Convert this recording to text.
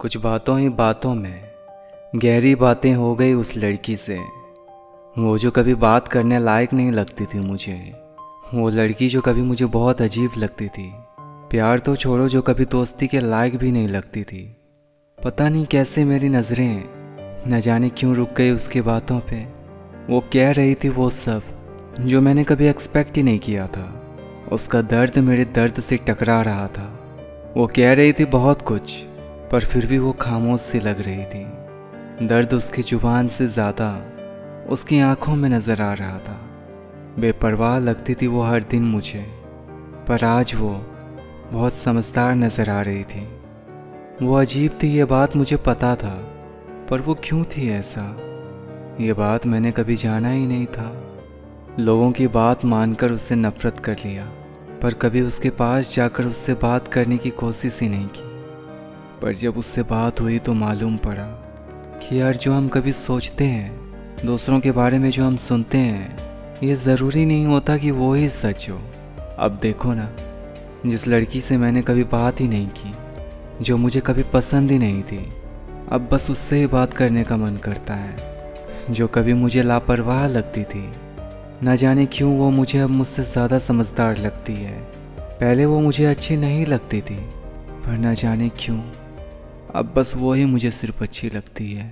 कुछ बातों ही बातों में गहरी बातें हो गई उस लड़की से। वो जो कभी बात करने लायक नहीं लगती थी मुझे, वो लड़की जो कभी मुझे बहुत अजीब लगती थी। प्यार तो छोड़ो, जो कभी दोस्ती के लायक भी नहीं लगती थी। पता नहीं कैसे मेरी नज़रें न जाने क्यों रुक गई उसकी बातों पे। वो कह रही थी वो सब जो मैंने कभी एक्सपेक्ट ही नहीं किया था। उसका दर्द मेरे दर्द से टकरा रहा था। वो कह रही थी बहुत कुछ, पर फिर भी वो खामोश सी लग रही थी। दर्द उसकी जुबान से ज़्यादा उसकी आंखों में नज़र आ रहा था। बेपरवाह लगती थी वो हर दिन मुझे, पर आज वो बहुत समझदार नज़र आ रही थी। वो अजीब थी, ये बात मुझे पता था, पर वो क्यों थी ऐसा, ये बात मैंने कभी जाना ही नहीं था। लोगों की बात मानकर उससे नफ़रत कर लिया, पर कभी उसके पास जाकर उससे बात करने की कोशिश ही नहीं की। पर जब उससे बात हुई तो मालूम पड़ा कि यार, जो हम कभी सोचते हैं, दूसरों के बारे में जो हम सुनते हैं, ये ज़रूरी नहीं होता कि वो ही सच हो। अब देखो ना, जिस लड़की से मैंने कभी बात ही नहीं की, जो मुझे कभी पसंद ही नहीं थी, अब बस उससे ही बात करने का मन करता है। जो कभी मुझे लापरवाह लगती थी, न जाने क्यों वो मुझे अब मुझसे ज़्यादा समझदार लगती है। पहले वो मुझे अच्छी नहीं लगती थी, पर न जाने क्यों अब बस वो ही मुझे सिर्फ अच्छी लगती है।